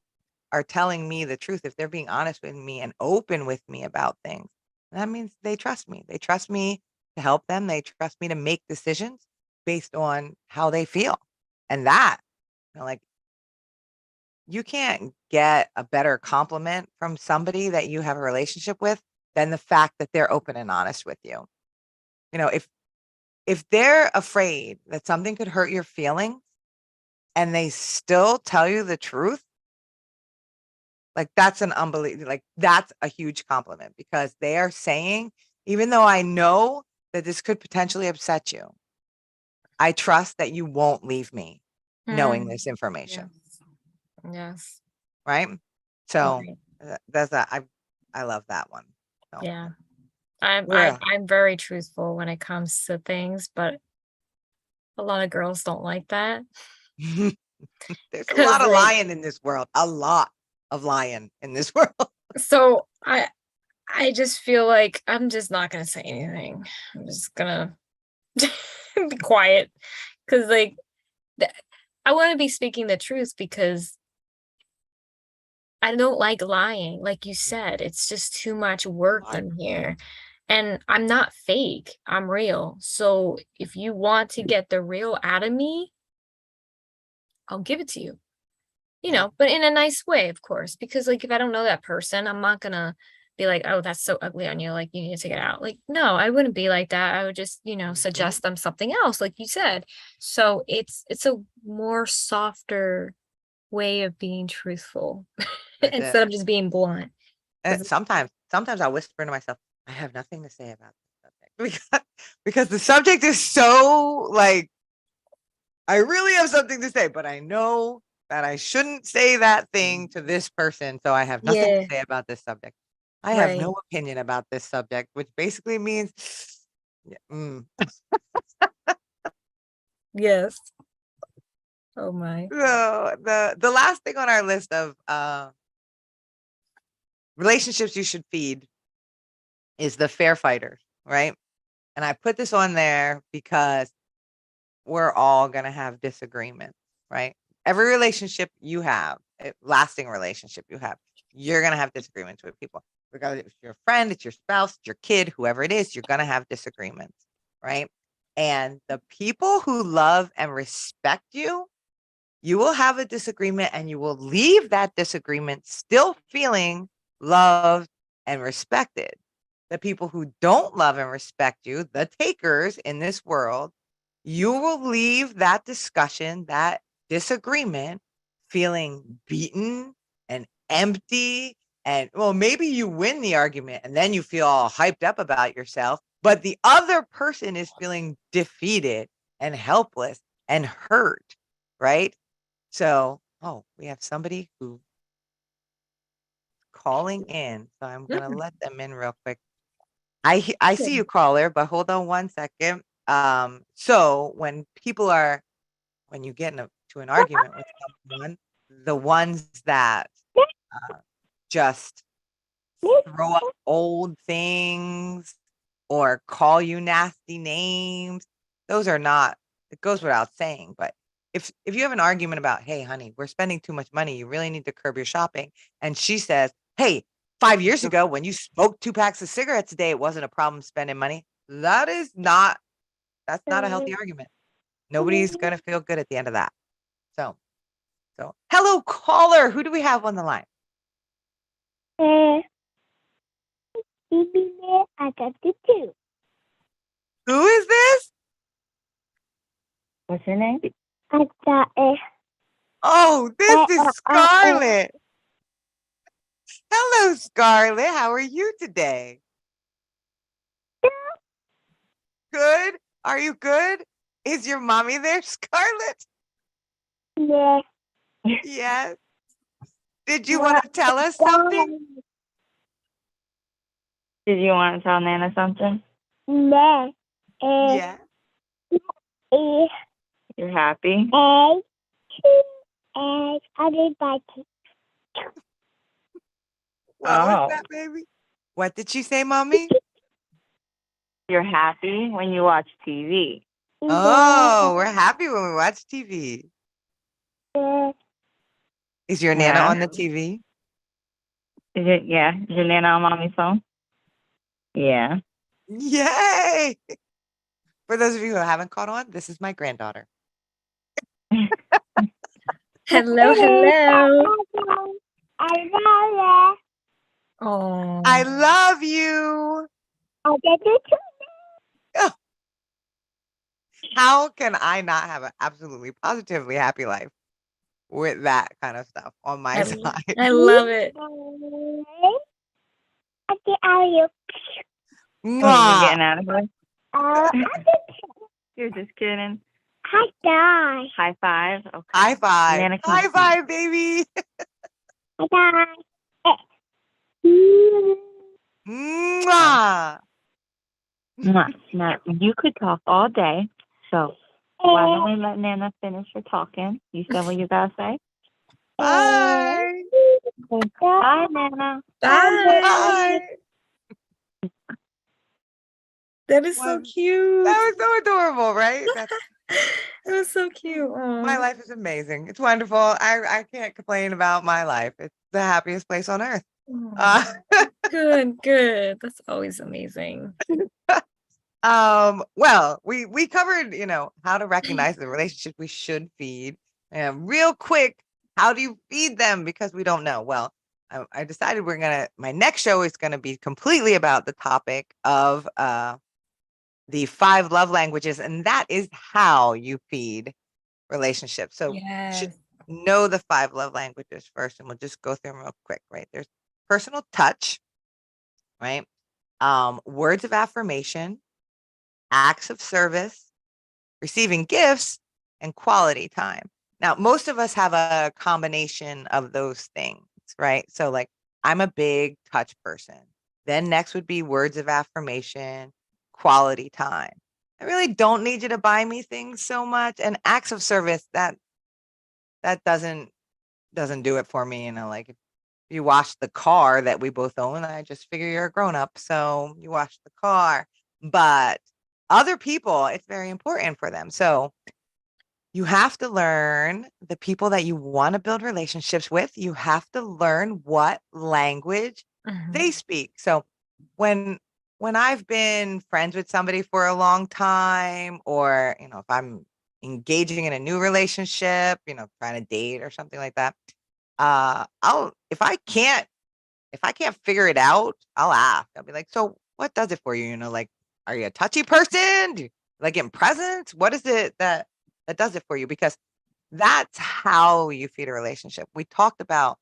are telling me the truth, if they're being honest with me and open with me about things, that means they trust me. They trust me to help them. They trust me to make decisions based on how they feel. And that, like, you can't get a better compliment from somebody that you have a relationship with than the fact that they're open and honest with you. If they're afraid that something could hurt your feelings and they still tell you the truth, like that's an unbelievable, like that's a huge compliment, because they are saying, even though I know that this could potentially upset you, I trust that you won't leave me knowing this information. Yes. Right. So Right. that's I love that one. So, Yeah. I'm yeah. I'm very truthful when it comes to things, but a lot of girls don't like that. There's a 'Cause lot of like lying in this world. A lot of lying in this world. so I just feel like I'm just not gonna say anything. I'm just gonna be quiet because like th- I want to be speaking the truth because I don't like lying. Like you said, it's just too much work in here. And I'm not fake. I'm real. So if you want to get the real out of me, I'll give it to you. Yeah. But in a nice way, of course, because like if I don't know that person, I'm not gonna be like, oh, that's so ugly on you. Like you need to take it out. Like, no, I wouldn't be like that. I would just, suggest them something else, like you said. So it's a more softer way of being truthful That's it. instead of just being blunt. And 'Cause sometimes I whisper to myself, I have nothing to say about this subject, because the subject is so, like, I really have something to say, but I know that I shouldn't say that thing to this person, so I have nothing to yeah, say about this subject. I have right. no opinion about this subject, which basically means, yeah, Yes. Oh my. So the last thing on our list of relationships you should feed is the fair fighter, right? And I put this on there because we're all gonna have disagreements, right? Every relationship you have, a lasting relationship you have, you're gonna have disagreements with people. Regardless if it's your friend, it's your spouse, it's your kid, whoever it is, you're gonna have disagreements, right? And the people who love and respect you, you will have a disagreement and you will leave that disagreement still feeling loved and respected. The people who don't love and respect you, the takers in this world, you will leave that discussion, that disagreement, feeling beaten and empty. And well, maybe you win the argument and then you feel all hyped up about yourself, but the other person is feeling defeated and helpless and hurt, right? So, oh, we have somebody who calling in, so I'm gonna Mm, let them in real quick. I see okay. you, caller, but hold on one second. So when you get to an argument with someone, the ones that just throw up old things or call you nasty names, those are not, it goes without saying, but if you have an argument about, "Hey, honey, we're spending too much money, you really need to curb your shopping," and she says, "Hey, 5 years ago when you smoked 2 packs of cigarettes a day, it wasn't a problem spending money." That is not That's not a healthy argument. Nobody's going to feel good at the end of that. So hello, caller. Who do we have on the line? Who is this? What's your name? Oh, this is Scarlett. Hello, Scarlett. How are you today? Good. Are you good? Is your mommy there, Scarlett? Yes. Yes. Did you want to tell us something? Did you want to tell Nana something? Yes. Yeah. You're happy? I did like it. What was Oh. that, baby? What did she say, mommy? You're happy when you watch TV. Oh, we're happy when we watch TV. Is your Nana Yeah. on the TV? Is your Nana on mommy's phone? Yeah. Yay! For those of you who haven't caught on, this is my granddaughter. Hello, hello. I love Oh. I love you. it. I get it too. How can I not have an absolutely positively happy life with that kind of stuff on my side? I love it. I get out of you. You're Mwah. getting out of here? I You're just kidding. die. High five. Okay. High five. Nana, come High five, baby. I die. Mwah. Now, you could talk all day, so why don't we let Nana finish her talking? You said what you gotta say? Bye. Bye, Nana. Bye. That is so cute. That was so adorable, right? That was so cute. My life is amazing. It's wonderful. I can't complain about my life. It's the happiest place on earth. Good. That's always amazing. Well, we covered, how to recognize the relationship we should feed. And real quick, how do you feed them? Because we don't know. Well, I decided my next show is gonna be completely about the topic of the 5 love languages, and that is how you feed relationships. So you should know the 5 love languages first, and we'll just go through them real quick, right? There's personal touch, right? Words of affirmation, acts of service, receiving gifts, and quality time. Now, most of us have a combination of those things, right? So like I'm a big touch person. Then next would be words of affirmation, quality time. I really don't need you to buy me things so much. And acts of service, that doesn't do it for me. Like if you wash the car that we both own, I just figure you're a grown up. So you wash the car. But other people, it's very important for them. So you have to learn the people that you want to build relationships with. You have to learn what language they speak. So when I've been friends with somebody for a long time, or if I'm engaging in a new relationship, trying to date or something like that, if I can't figure it out, I'll ask. I'll be like, so what does it for you? Like, are you a touchy person? Do you like getting presents? What is it that does it for you? Because that's how you feed a relationship. We talked about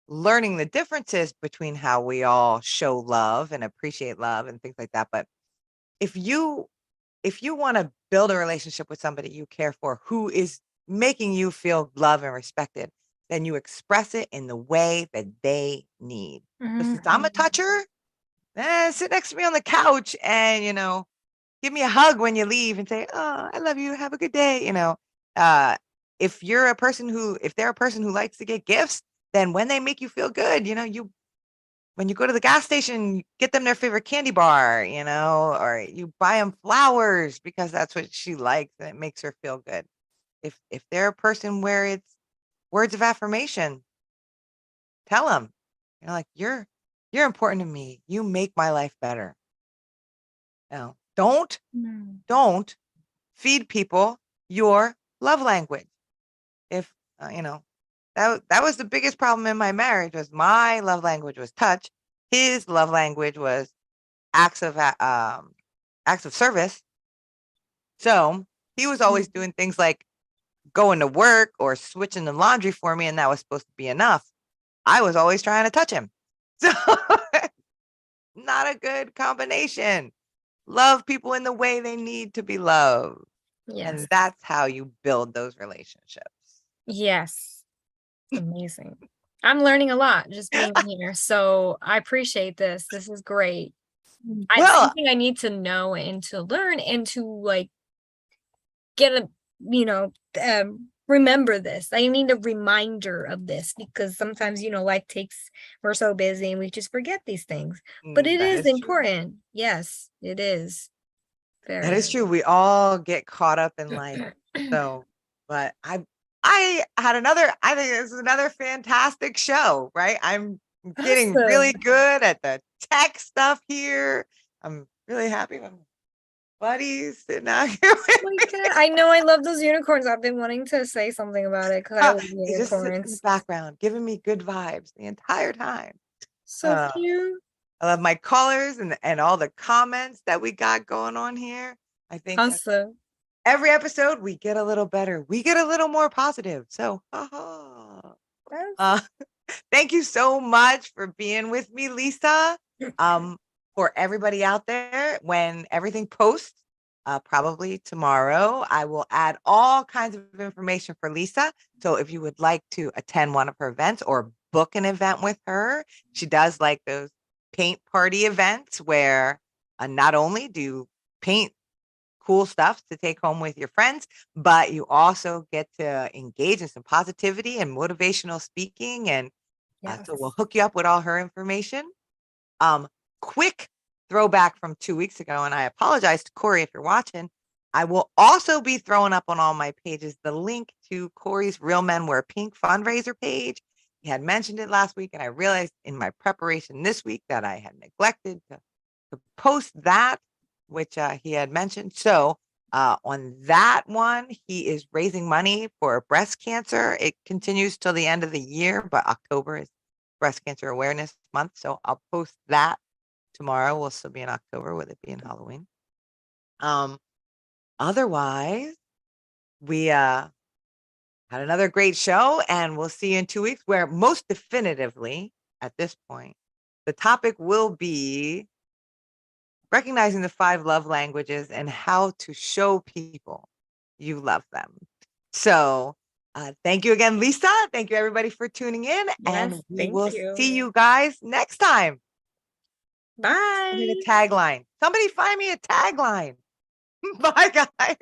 learning the differences between how we all show love and appreciate love and things like that. But if you want to build a relationship with somebody you care for who is making you feel loved and respected, then you express it in the way that they need. So since I'm a toucher, sit next to me on the couch and, give me a hug when you leave and say, oh, I love you. Have a good day. If they're a person who likes to get gifts, then when they make you feel good, when you go to the gas station, you get them their favorite candy bar, or you buy them flowers because that's what she likes and it makes her feel good. If they're a person where it's words of affirmation, tell them, like you're important to me. You make my life better. Don't feed people your love language. If that was the biggest problem in my marriage, was my love language was touch. His love language was acts of service. So he was always doing things like going to work or switching the laundry for me, and that was supposed to be enough. I was always trying to touch him. So not a good combination. Love people in the way they need to be loved. Yes. And that's how you build those relationships. Yes. Amazing. I'm learning a lot just being here. So I appreciate this. This is great. It's Well, something I need to know and to learn and to like get a, remember this. I need a reminder of this because sometimes, life takes, we're so busy and we just forget these things. But it that is is true. important. Yes, it is. That is true. We all get caught up in life. So, but I had I think this is another fantastic show, right? I'm getting really Awesome. good at the tech stuff here. I'm really happy with my buddies sitting out here with Oh my me. God. I know I love those unicorns. I've been wanting to say something about it because I love He just sits in the unicorns. background, giving me good vibes the entire time. So Uh, cute. I love my callers and all the comments that we got going on here. I think Awesome. every episode we get a little better. We get a little more positive. So, thank you so much for being with me, Lisa. For everybody out there, when everything posts, probably tomorrow, I will add all kinds of information for Lisa. So if you would like to attend one of her events or book an event with her, she does like those paint party events where not only do you paint cool stuff to take home with your friends, but you also get to engage in some positivity and motivational speaking. And so we'll hook you up with all her information. Quick throwback from 2 weeks ago, and I apologize to Corey if you're watching. I will also be throwing up on all my pages the link to Corey's Real Men Wear Pink fundraiser page. He had mentioned it last week, and I realized in my preparation this week that I had neglected to post that, which he had mentioned. So on that one, he is raising money for breast cancer. It continues till the end of the year, but October is Breast Cancer Awareness Month. So I'll post that tomorrow. We'll still be in October with it being Halloween. Otherwise, we had another great show, and we'll see you in 2 weeks, where most definitively at this point, the topic will be recognizing the 5 love languages and how to show people you love them. So thank you again, Lisa. Thank you, everybody, for tuning in. And we will see you guys next time. Bye. I need a tagline. Somebody find me a tagline. Bye, guys.